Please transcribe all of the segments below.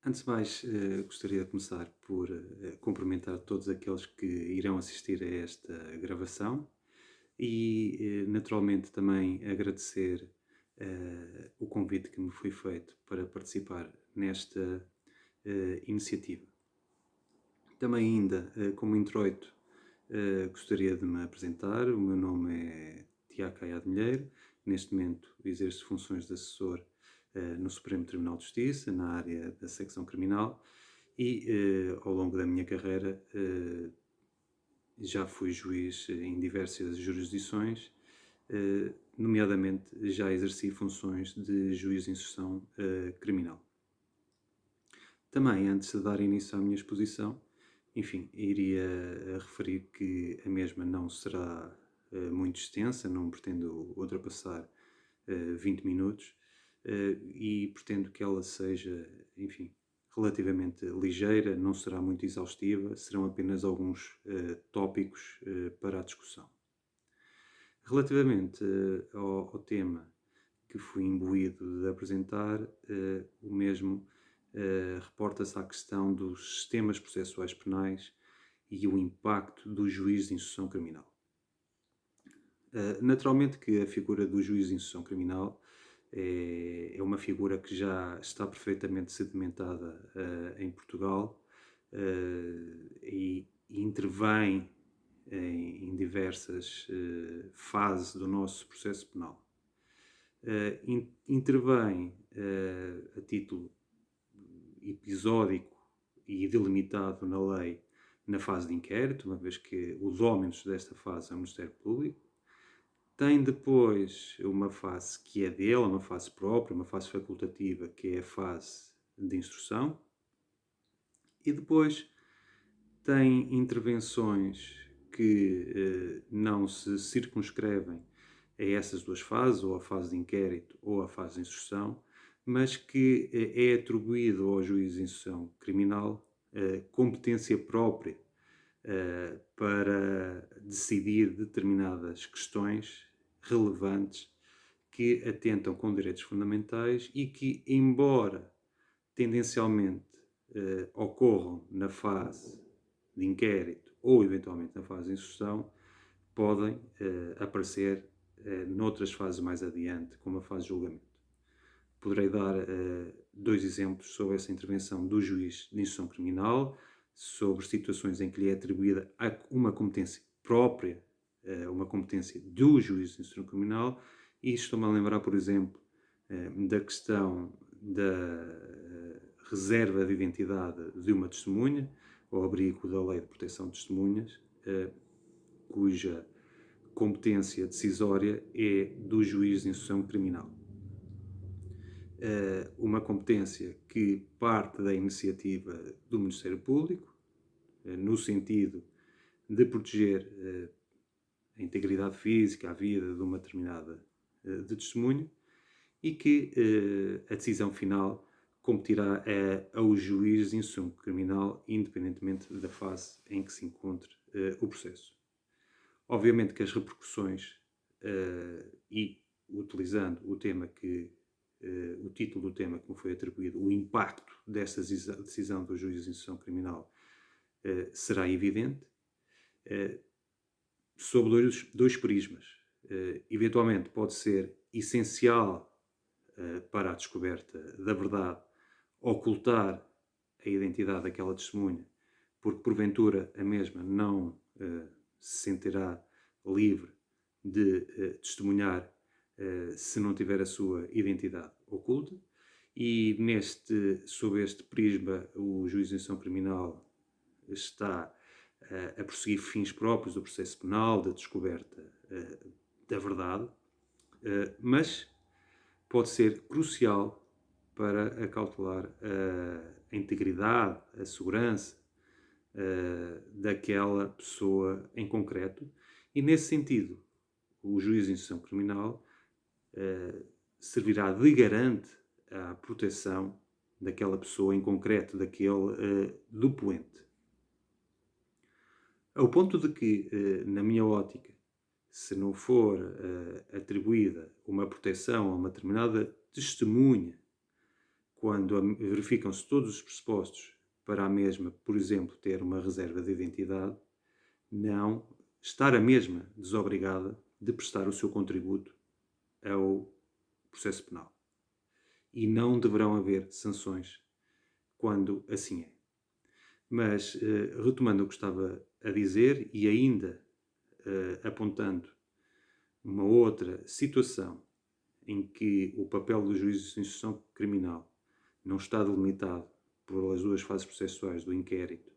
Antes de mais, gostaria de começar por cumprimentar todos aqueles que irão assistir a esta gravação e, naturalmente, também agradecer o convite que me foi feito para participar nesta iniciativa. Também, ainda, como introito, gostaria de me apresentar. O meu nome é Tiago Caiado Milheiro. Neste momento, exerço funções de assessor no Supremo Tribunal de Justiça, na área da secção criminal, e ao longo da minha carreira já fui juiz em diversas jurisdições, nomeadamente já exerci funções de juiz de instrução criminal. Também, antes de dar início à minha exposição, enfim, iria referir que a mesma não será muito extensa, não pretendo ultrapassar 20 minutos e pretendo que ela seja, enfim, relativamente ligeira, não será muito exaustiva, serão apenas alguns tópicos para a discussão. Relativamente ao tema que fui imbuído de apresentar, o mesmo reporta-se à questão dos sistemas processuais penais e o impacto do juiz de instrução criminal. Naturalmente que a figura do juiz de instrução criminal é uma figura que já está perfeitamente sedimentada em Portugal e intervém em diversas fases do nosso processo penal. Intervém a título episódico e delimitado na lei na fase de inquérito, uma vez que os ómenos desta fase é o Ministério Público. Tem depois uma fase que é dele, uma fase própria, uma fase facultativa, que é a fase de instrução. E depois tem intervenções que não se circunscrevem a essas duas fases, ou a fase de inquérito ou a fase de instrução, mas que é atribuído ao juiz de instrução criminal competência própria para decidir determinadas questões relevantes que atentam com direitos fundamentais e que, embora tendencialmente ocorram na fase de inquérito ou eventualmente na fase de instrução, podem aparecer noutras fases mais adiante, como a fase de julgamento. Poderei dar dois exemplos sobre essa intervenção do juiz de instrução criminal, sobre situações em que lhe é atribuída uma competência própria, uma competência do juiz de instrução criminal, e estou-me a lembrar, por exemplo, da questão da reserva de identidade de uma testemunha, ao abrigo da Lei de Proteção de Testemunhas, cuja competência decisória é do juiz de instrução criminal. Uma competência que parte da iniciativa do Ministério Público, no sentido de proteger a integridade física, a vida de uma determinada de testemunha, e que a decisão final competirá ao juiz de instrução criminal, independentemente da fase em que se encontre o processo. Obviamente que as repercussões, e utilizando o tema o título do tema que me foi atribuído, o impacto desta decisão do juiz de instrução criminal será evidente, sob dois prismas. Eventualmente pode ser essencial para a descoberta da verdade ocultar a identidade daquela testemunha, porque porventura a mesma não se sentirá livre de testemunhar se não tiver a sua identidade oculta. E sob este prisma, o juiz de instrução criminal está a prosseguir fins próprios do processo penal, da descoberta da verdade, mas pode ser crucial para acautelar a integridade, a segurança daquela pessoa em concreto. E, nesse sentido, o juiz de instrução criminal servirá de garante à proteção daquela pessoa em concreto, daquele do poente. Ao ponto de que, na minha ótica, se não for atribuída uma proteção a uma determinada testemunha quando verificam-se todos os pressupostos para a mesma, por exemplo, ter uma reserva de identidade, não estar a mesma desobrigada de prestar o seu contributo ao processo penal. E não deverão haver sanções quando assim é. Mas, retomando o que estava a dizer e ainda apontando uma outra situação em que o papel do juiz de instrução criminal não está delimitado pelas duas fases processuais do inquérito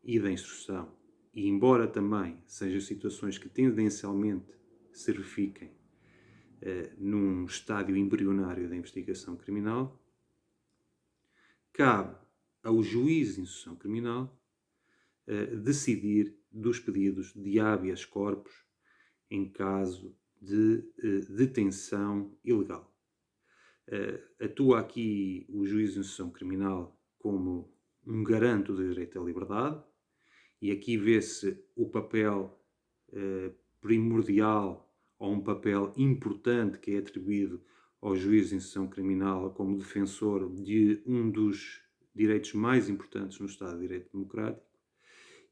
e da instrução, e embora também sejam situações que tendencialmente se verifiquem num estádio embrionário da investigação criminal, cabe ao juiz de instrução criminal decidir dos pedidos de habeas corpus em caso de detenção ilegal. Atua aqui o juiz de instrução criminal como um garante do direito à liberdade, e aqui vê-se o papel primordial ou um papel importante que é atribuído ao juiz de instrução criminal como defensor de um dos direitos mais importantes no Estado de Direito Democrático,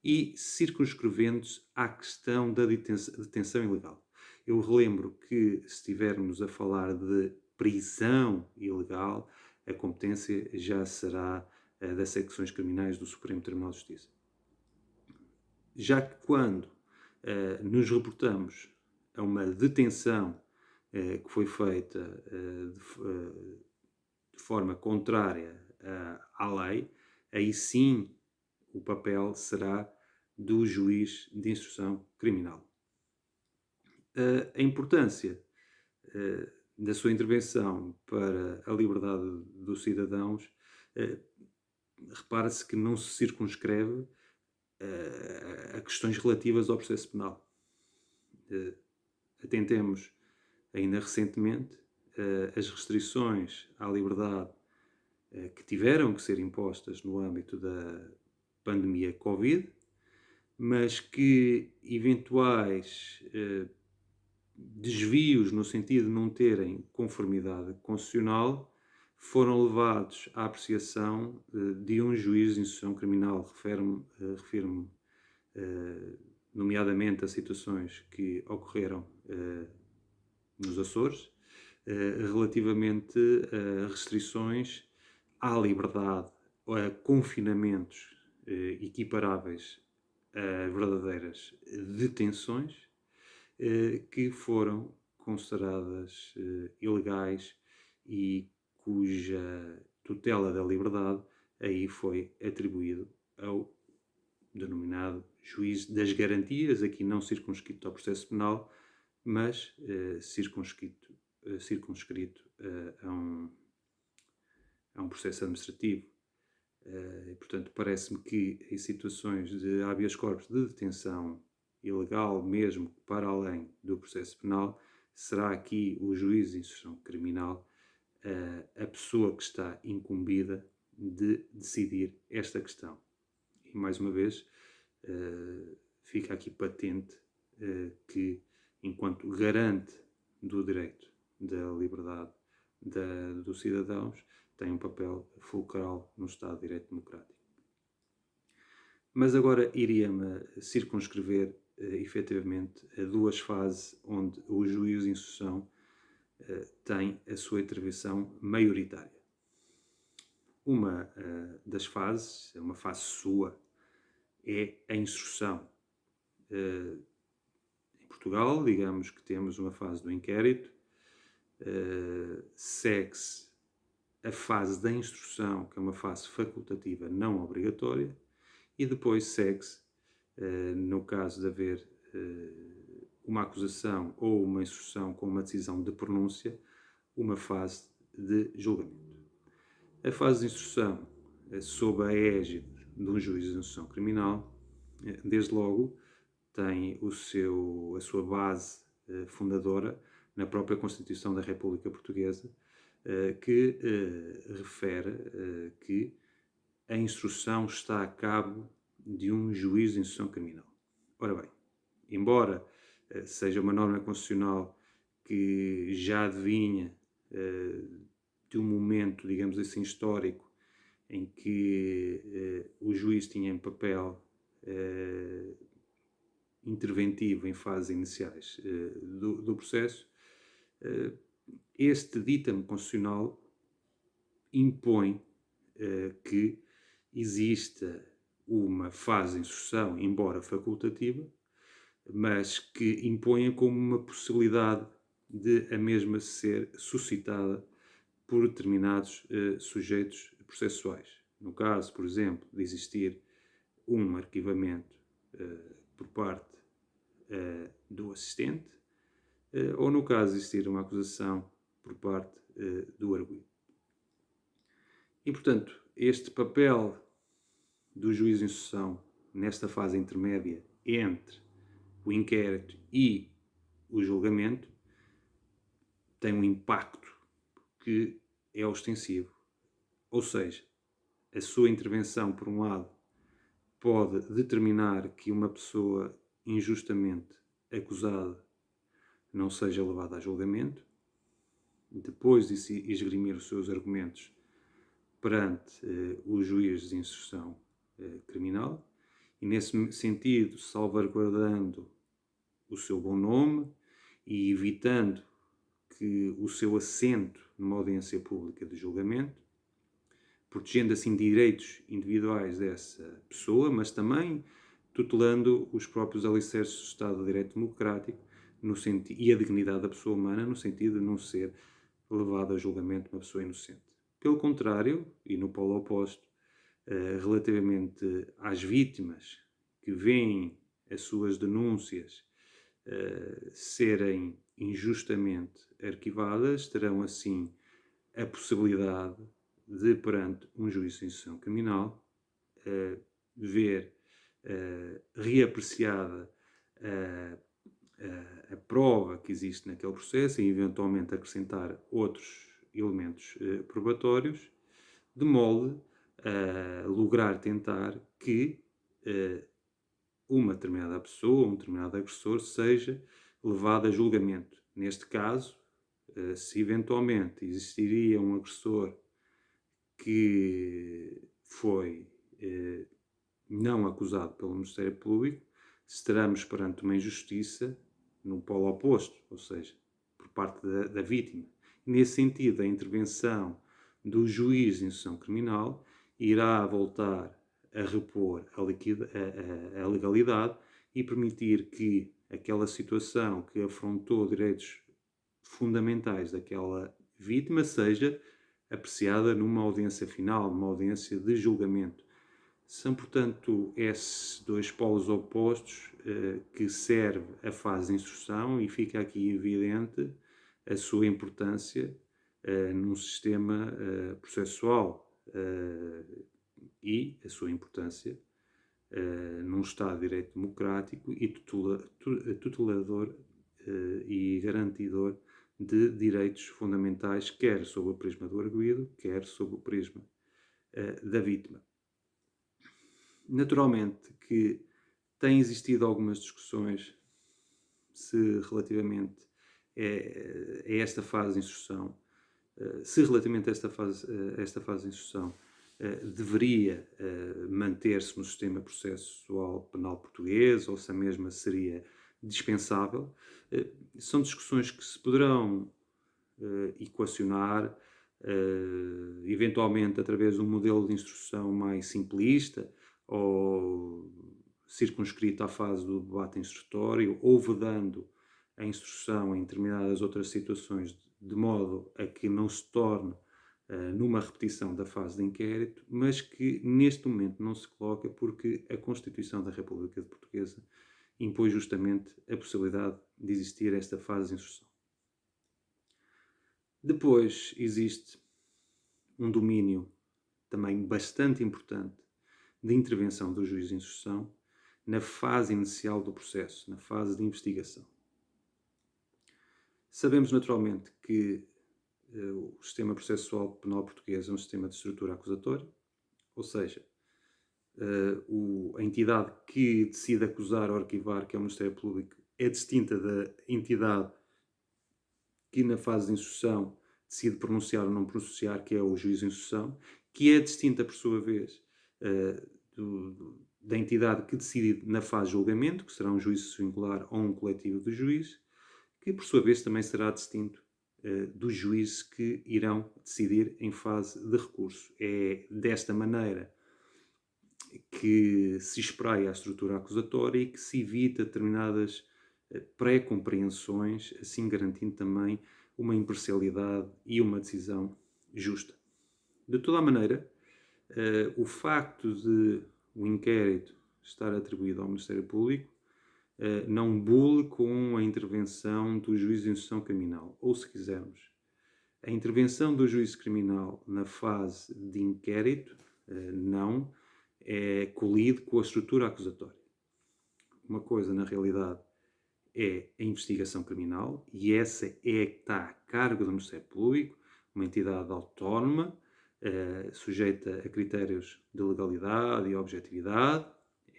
e circunscrevendo-se à questão da detenção ilegal. Eu relembro que, se estivermos a falar de prisão ilegal, a competência já será das secções criminais do Supremo Tribunal de Justiça. Já que quando nos reportamos a uma detenção que foi feita de forma contrária à lei, aí sim o papel será do juiz de instrução criminal. A importância da sua intervenção para a liberdade dos cidadãos, repara-se que não se circunscreve a questões relativas ao processo penal. Atentemos ainda recentemente as restrições à liberdade que tiveram que ser impostas no âmbito da pandemia Covid, mas que eventuais desvios no sentido de não terem conformidade constitucional foram levados à apreciação de um juiz de instrução criminal. Refiro-me nomeadamente a situações que ocorreram nos Açores, relativamente a restrições à liberdade ou a confinamentos equiparáveis a verdadeiras detenções, que foram consideradas ilegais e cuja tutela da liberdade aí foi atribuído ao denominado juiz das garantias, aqui não circunscrito ao processo penal, mas circunscrito a um processo administrativo. Portanto, parece-me que em situações de habeas corpus de detenção ilegal, mesmo para além do processo penal, será aqui o juiz de instrução criminal a pessoa que está incumbida de decidir esta questão. E, mais uma vez, fica aqui patente que, enquanto garante do direito da liberdade dos cidadãos, tem um papel fulcral no Estado de Direito Democrático. Mas agora iria-me circunscrever, efetivamente, a duas fases onde o juiz de instrução tem a sua intervenção maioritária. Uma das fases, uma fase sua, é a instrução. Em Portugal, digamos que temos uma fase do inquérito, segue-se a fase da instrução, que é uma fase facultativa não obrigatória, e depois segue-se, no caso de haver uma acusação ou uma instrução com uma decisão de pronúncia, uma fase de julgamento. A fase de instrução, sob a égide de um juiz de instrução criminal, desde logo tem a sua base fundadora na própria Constituição da República Portuguesa, que refere que a instrução está a cabo de um juiz de instrução criminal. Ora bem, embora seja uma norma constitucional que já adivinha de um momento, digamos assim, histórico, em que o juiz tinha um papel interventivo em fases iniciais do processo, este ditame constitucional impõe que exista uma fase de instrução, embora facultativa, mas que imponha como uma possibilidade de a mesma ser suscitada por determinados sujeitos processuais. No caso, por exemplo, de existir um arquivamento por parte do assistente, ou no caso de existir uma acusação por parte do arguido. E, portanto, este papel do juiz de instrução nesta fase intermédia entre o inquérito e o julgamento tem um impacto que é ostensivo. Ou seja, a sua intervenção, por um lado, pode determinar que uma pessoa injustamente acusada não seja levada a julgamento, depois de se esgrimir os seus argumentos perante o juiz de instrução criminal, e nesse sentido salvaguardando o seu bom nome e evitando que o seu assento numa audiência pública de julgamento, protegendo assim direitos individuais dessa pessoa, mas também tutelando os próprios alicerces do Estado de Direito Democrático e a dignidade da pessoa humana, no sentido de não ser levada a julgamento uma pessoa inocente. Pelo contrário, e no polo oposto, relativamente às vítimas que veem as suas denúncias serem injustamente arquivadas, terão assim a possibilidade de, perante um juízo de instrução criminal, ver reapreciada a prova que existe naquele processo e eventualmente acrescentar outros elementos probatórios, de modo a lograr tentar que uma determinada pessoa, um determinado agressor, seja levado a julgamento. Neste caso, se eventualmente existiria um agressor que foi não acusado pelo Ministério Público, estaremos perante uma injustiça no polo oposto, ou seja, por parte da vítima. Nesse sentido, a intervenção do juiz de instrução criminal irá voltar a repor a legalidade e permitir que aquela situação que afrontou direitos fundamentais daquela vítima seja apreciada numa audiência final, numa audiência de julgamento. São, portanto, esses dois polos opostos que serve a fase de instrução, e fica aqui evidente a sua importância num sistema processual e a sua importância num Estado de Direito Democrático e tutelador e garantidor de direitos fundamentais, quer sob o prisma do arguido, quer sob o prisma da vítima. Naturalmente que têm existido algumas discussões se relativamente a esta fase de instrução, se relativamente a esta fase de instrução deveria manter-se no sistema processual penal português ou se a mesma seria dispensável. São discussões que se poderão equacionar, eventualmente através de um modelo de instrução mais simplista ou circunscrito à fase do debate instrutório, ou vedando a instrução em determinadas outras situações, de modo a que não se torne numa repetição da fase de inquérito, mas que neste momento não se coloca porque a Constituição da República Portuguesa impõe justamente a possibilidade de existir esta fase de instrução. Depois existe um domínio também bastante importante de intervenção do juiz de instrução na fase inicial do processo, na fase de investigação. Sabemos naturalmente que o sistema processual penal português é um sistema de estrutura acusatória, ou seja, a entidade que decide acusar ou arquivar, que é o Ministério Público, é distinta da entidade que na fase de instrução decide pronunciar ou não pronunciar, que é o juízo de instrução, que é distinta, por sua vez, da entidade que decide na fase de julgamento, que será um juízo singular ou um coletivo de juízes, que por sua vez também será distinto dos juízes que irão decidir em fase de recurso. É desta maneira que se espraia a estrutura acusatória e que se evita determinadas pré-compreensões, assim garantindo também uma imparcialidade e uma decisão justa. De toda a maneira, o facto de o inquérito estar atribuído ao Ministério Público não bule com a intervenção do juiz de instrução criminal. Ou, se quisermos, a intervenção do juiz criminal na fase de inquérito não colide com a estrutura acusatória. Uma coisa, na realidade, é a investigação criminal, e essa é que está a cargo do Ministério Público, uma entidade autónoma, sujeita a critérios de legalidade e objetividade.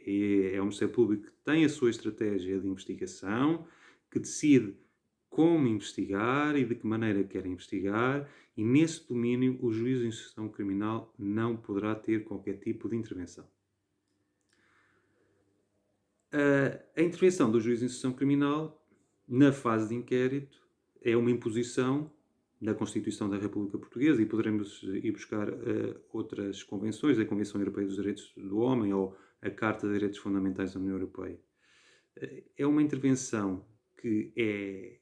É o Ministério Público que tem a sua estratégia de investigação, que decide como investigar e de que maneira quer investigar, e nesse domínio o juiz de instrução criminal não poderá ter qualquer tipo de intervenção. A intervenção do juiz de instrução criminal na fase de inquérito é uma imposição da Constituição da República Portuguesa, e poderemos ir buscar outras convenções, a Convenção Europeia dos Direitos do Homem ou a Carta de Direitos Fundamentais da União Europeia. É uma intervenção que é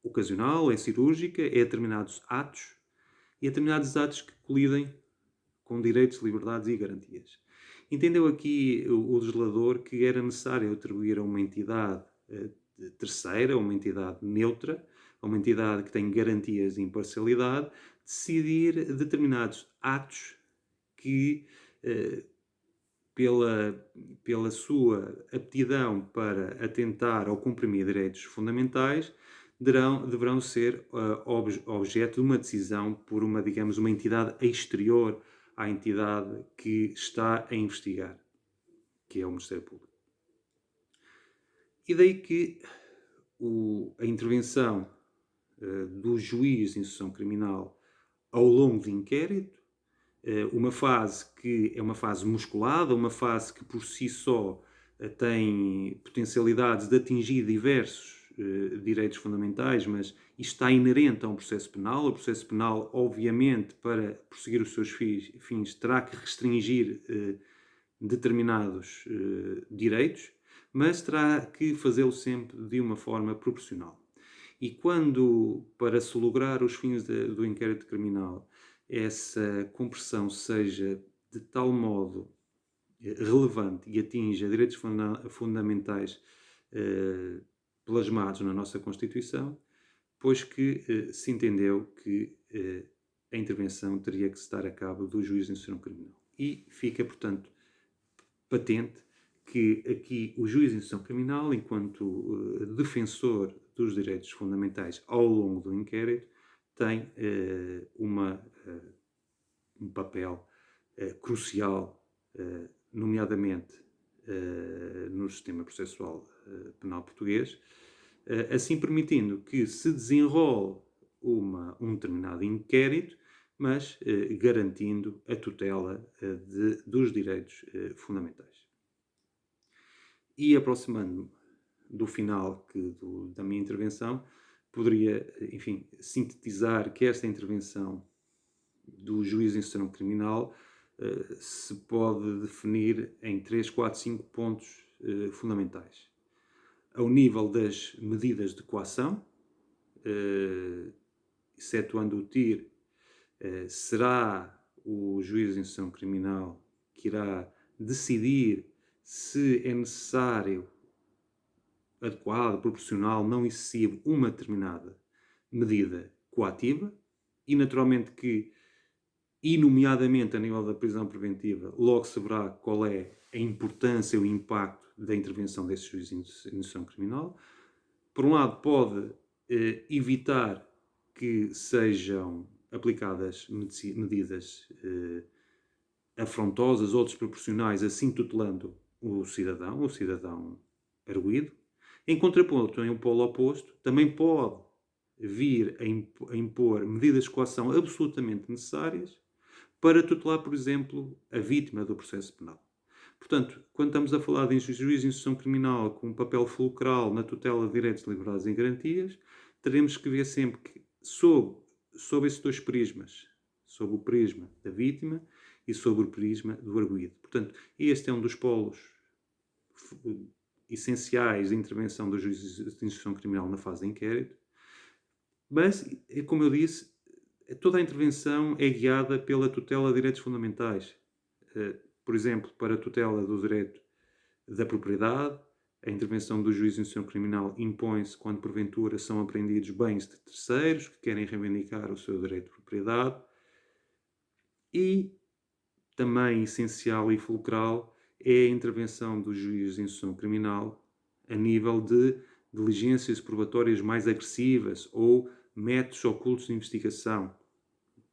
ocasional, é cirúrgica, é a determinados atos, e a determinados atos que colidem com direitos, liberdades e garantias. Entendeu aqui o legislador que era necessário atribuir a uma entidade terceira, uma entidade neutra, a uma entidade que tem garantias de imparcialidade, decidir determinados atos que, pela sua aptidão para atentar ou comprimir direitos fundamentais, deverão ser objeto de uma decisão por uma entidade exterior à entidade que está a investigar, que é o Ministério Público. E daí que a intervenção do juiz de instrução criminal ao longo do inquérito, uma fase que é uma fase musculada, uma fase que por si só tem potencialidades de atingir diversos direitos fundamentais, mas isto está inerente a um processo penal. O processo penal, obviamente, para prosseguir os seus fins, terá que restringir determinados direitos, mas terá que fazê-lo sempre de uma forma proporcional. E quando, para se lograr os fins do inquérito criminal, essa compressão seja de tal modo relevante e atinja direitos fundamentais plasmados na nossa Constituição, pois que se entendeu que a intervenção teria que estar a cabo do juiz de instrução criminal. E fica, portanto, patente que aqui o juiz de instrução criminal, enquanto defensor dos direitos fundamentais ao longo do inquérito, tem um papel crucial, nomeadamente no sistema processual penal português, assim permitindo que se desenrole um determinado inquérito, mas garantindo a tutela dos direitos fundamentais. E aproximando-me do final da minha intervenção, poderia, enfim, sintetizar que esta intervenção do juiz de instrução criminal se pode definir em 3, 4, 5 pontos fundamentais. Ao nível das medidas de coação, excetuando o TIR, será o juiz de instrução criminal que irá decidir se é necessário, adequado, proporcional, não excessivo, uma determinada medida coativa, e naturalmente que, e nomeadamente a nível da prisão preventiva, logo se verá qual é a importância e o impacto da intervenção desse juiz de instrução criminal. Por um lado, pode evitar que sejam aplicadas medidas afrontosas ou desproporcionais, assim tutelando o cidadão arguido. Em contraponto, em um polo oposto, também pode vir a impor medidas de coação absolutamente necessárias para tutelar, por exemplo, a vítima do processo penal. Portanto, quando estamos a falar de juiz de instrução criminal com um papel fulcral na tutela de direitos, liberdades e garantias, teremos que ver sempre que, sob esses dois prismas, sob o prisma da vítima e sob o prisma do arguido. Portanto, este é um dos polos essenciais de intervenção dos juízes de instrução criminal na fase de inquérito, mas, como eu disse, toda a intervenção é guiada pela tutela de direitos fundamentais. Por exemplo, para a tutela do direito da propriedade, a intervenção do juiz de instrução criminal impõe-se quando, porventura, são apreendidos bens de terceiros que querem reivindicar o seu direito de propriedade. E, também essencial e fulcral, é a intervenção do juiz de instrução criminal a nível de diligências probatórias mais agressivas ou métodos ocultos de investigação.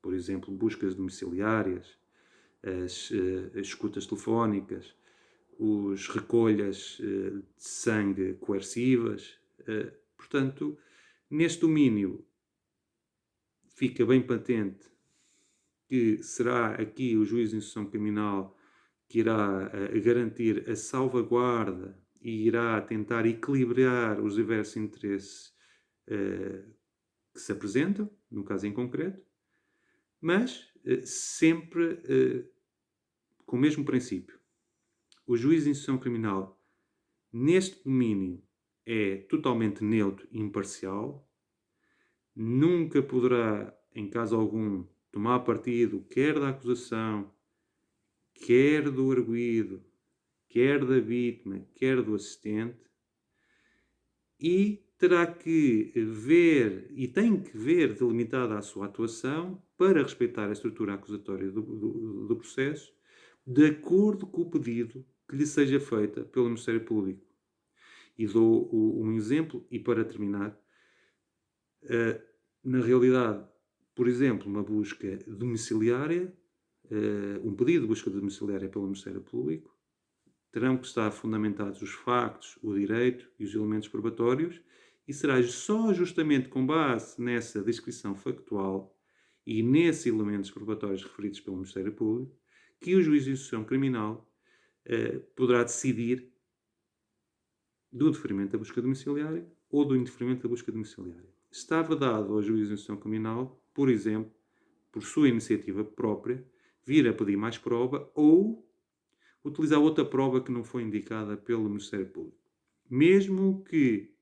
Por exemplo, buscas domiciliárias, as escutas telefónicas, os recolhas de sangue coercivas. Portanto, neste domínio fica bem patente que será aqui o juiz de instrução criminal que irá garantir a salvaguarda e irá tentar equilibrar os diversos interesses que se apresentam, no caso em concreto, mas sempre com o mesmo princípio. O juiz de instrução criminal, neste domínio, é totalmente neutro e imparcial, nunca poderá, em caso algum, tomar partido quer da acusação, quer do arguido, quer da vítima, quer do assistente, e terá que ver, e tem que ver delimitada a sua atuação para respeitar a estrutura acusatória do processo, de acordo com o pedido que lhe seja feita pelo Ministério Público. E dou um exemplo, e para terminar, na realidade, por exemplo, uma busca domiciliária, um pedido de busca domiciliária pelo Ministério Público, terão que estar fundamentados os factos, o direito e os elementos probatórios, e será só justamente com base nessa descrição factual e nesses elementos probatórios referidos pelo Ministério Público que o juiz de instrução criminal poderá decidir do deferimento da busca domiciliária ou do indeferimento da busca domiciliária. Está vedado ao juiz de instrução criminal, por exemplo, por sua iniciativa própria, vir a pedir mais prova ou utilizar outra prova que não foi indicada pelo Ministério Público. Mesmo que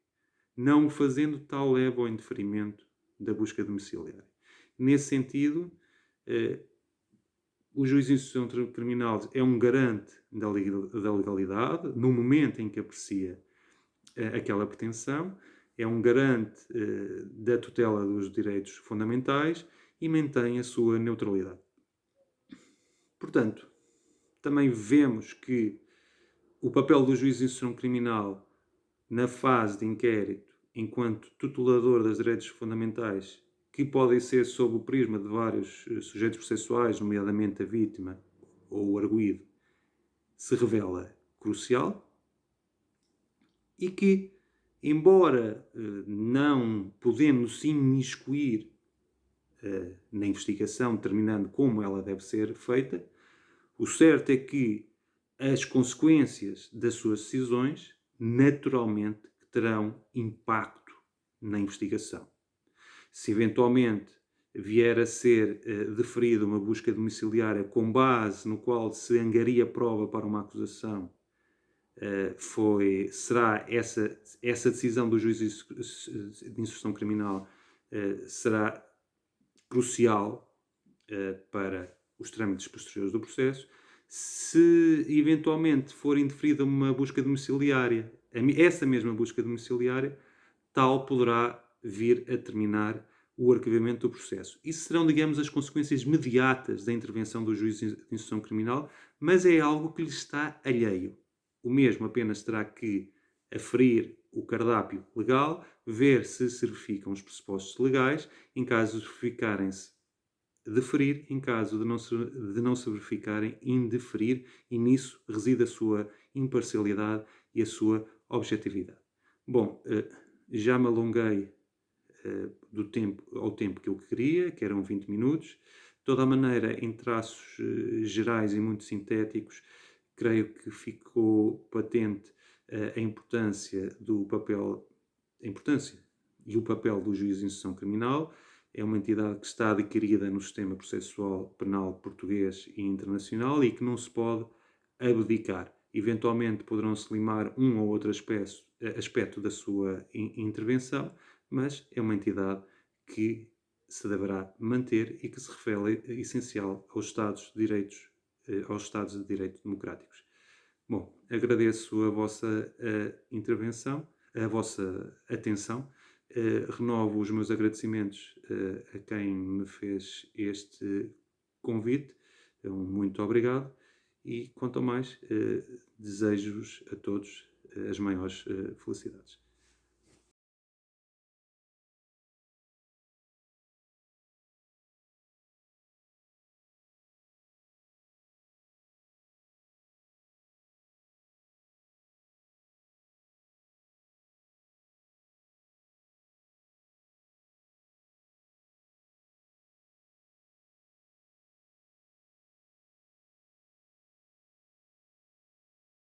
não o fazendo, tal leva ao indeferimento da busca domiciliária. Nesse sentido, o juiz de instrução criminal é um garante da legalidade no momento em que aprecia aquela pretensão, é um garante da tutela dos direitos fundamentais e mantém a sua neutralidade. Portanto, também vemos que o papel do juiz de instrução criminal na fase de inquérito, enquanto tutelador dos direitos fundamentais, que podem ser sob o prisma de vários sujeitos processuais, nomeadamente a vítima ou o arguido, se revela crucial e que, embora não podemos se imiscuir na investigação, determinando como ela deve ser feita, o certo é que as consequências das suas decisões, naturalmente, terão impacto na investigação. Se eventualmente vier a ser deferida uma busca domiciliária com base no qual se angaria prova para uma acusação, será essa decisão do juiz de instrução criminal será crucial para os trâmites posteriores do processo. Se eventualmente for indeferida uma busca domiciliária, essa mesma busca domiciliária, tal poderá vir a terminar o arquivamento do processo. Isso serão, digamos, as consequências imediatas da intervenção do juiz de instrução criminal, mas é algo que lhe está alheio. O mesmo apenas terá que aferir o cardápio legal, ver se verificam os pressupostos legais, em caso de verificarem-se, deferir, em caso de não se verificarem, indeferir, e nisso reside a sua imparcialidade e a sua objetividade. Bom, já me alonguei do tempo ao tempo que eu queria, que eram 20 minutos. De toda a maneira, em traços gerais e muito sintéticos, creio que ficou patente a importância do papel, a importância e o papel do juiz de instrução criminal. É uma entidade que está adquirida no sistema processual penal português e internacional e que não se pode abdicar. Eventualmente poderão-se limar um ou outro aspecto da sua intervenção, mas é uma entidade que se deverá manter e que se revela essencial aos Estados de Direito democráticos. Bom, agradeço a vossa intervenção, a vossa atenção. Renovo os meus agradecimentos a quem me fez este convite. Muito obrigado. E quanto ao mais, desejo-vos a todos as maiores felicidades.